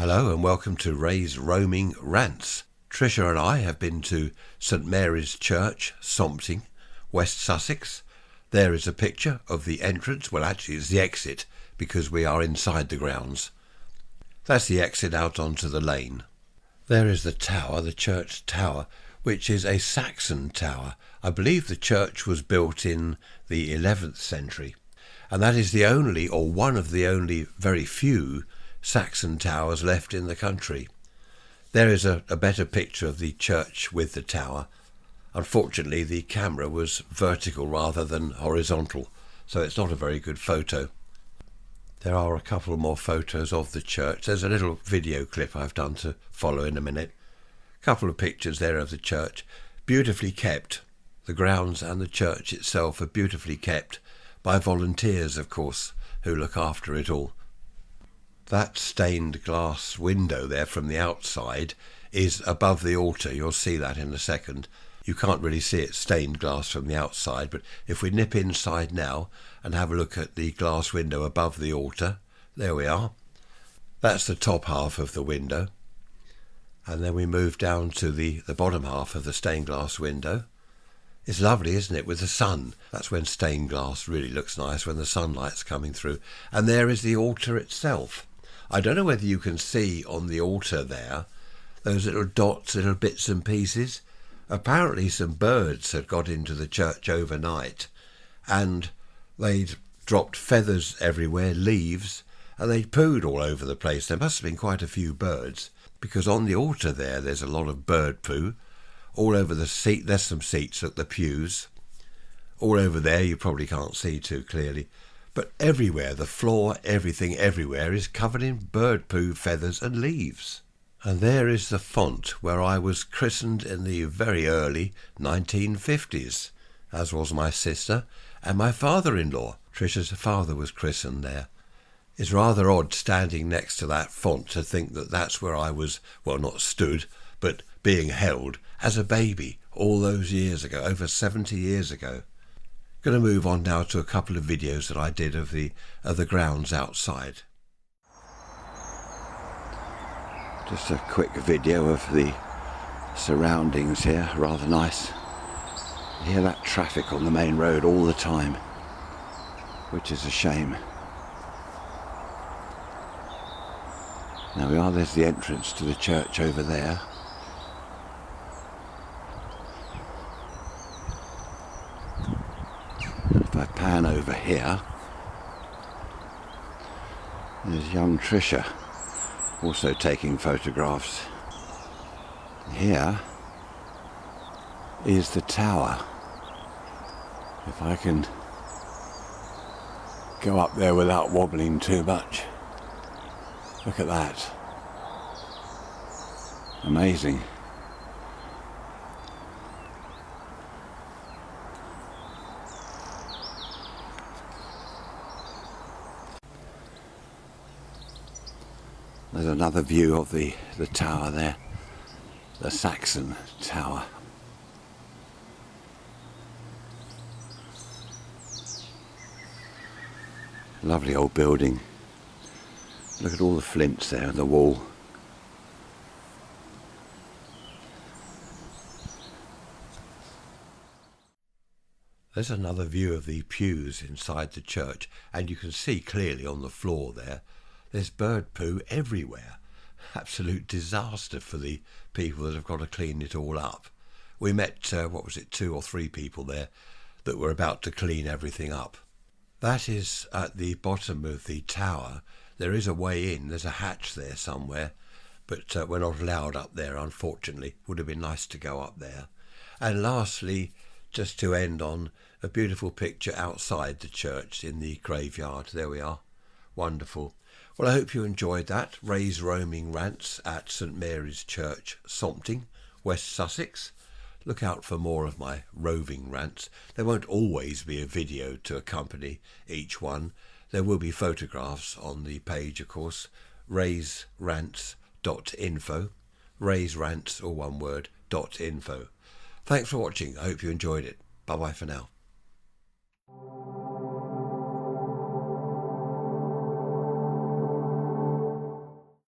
Hello and welcome to Ray's Roaming Rants. Tricia and I have been to St Mary's Church, Sompting, West Sussex. There is a picture of the entrance. Well, actually it's the exit because we are inside the grounds. That's the exit out onto the lane. There is the tower, the church tower, which is a Saxon tower. I believe the church was built in the 11th century. And that is the only, or one of the only, very few Saxon towers left in the country. There is a better picture of the church with the tower. Unfortunately, the camera was vertical rather than horizontal, so it's not a very good photo. There are a couple more photos of the church. There's a little video clip I've done to follow in a minute. A couple of pictures there of the church. Beautifully kept. The grounds and the church itself are beautifully kept by volunteers, of course, who look after it all. That stained glass window there from the outside is above the altar. You'll see that in a second. You can't really see it stained glass from the outside, but if we nip inside now and have a look at the glass window above the altar, there we are. That's the top half of the window. And then we move down to the bottom half of the stained glass window. It's lovely, isn't it, with the sun? That's when stained glass really looks nice, when the sunlight's coming through. And there is the altar itself. I don't know whether you can see on the altar there, those little dots, little bits and pieces. Apparently some birds had got into the church overnight and they'd dropped feathers everywhere, leaves, and they'd pooed all over the place. There must have been quite a few birds, because on the altar there's a lot of bird poo. All over the seat, there's some seats at the pews. All over there, you probably can't see too clearly. But everywhere, the floor, everything everywhere is covered in bird poo, feathers and leaves. And there is the font where I was christened in the very early 1950s, as was my sister and my father-in-law. Tricia's father was christened there. It's rather odd standing next to that font to think that that's where I was, well, not stood, but being held as a baby all those years ago, over 70 years ago. Going to move on now to a couple of videos that I did of the grounds outside. Just a quick video of the surroundings here, rather nice. You hear that traffic on the main road all the time, which is a shame. There we are, there's the entrance to the church over there. If I pan over here, there's young Tricia also taking photographs. Here is the tower. If I can go up there without wobbling too much. Look at that. Amazing. There's another view of the tower there, the Saxon tower. Lovely old building. Look at all the flints there on the wall. There's another view of the pews inside the church, and you can see clearly on the floor there's bird poo everywhere. Absolute disaster for the people that have got to clean it all up. We met, 2 or 3 people there that were about to clean everything up. That is at the bottom of the tower. There is a way in, there's a hatch there somewhere, but we're not allowed up there, unfortunately. Would have been nice to go up there. And lastly, just to end on, a beautiful picture outside the church in the graveyard. There we are. Wonderful. Well, I hope you enjoyed that. Ray's Roaming Rants at St Mary's Church, Sompting, West Sussex. Look out for more of my roving rants. There won't always be a video to accompany each one. There will be photographs on the page, of course. raysrants.info. Raysrants, all one word, .info. Thanks for watching. I hope you enjoyed it. Bye-bye for now.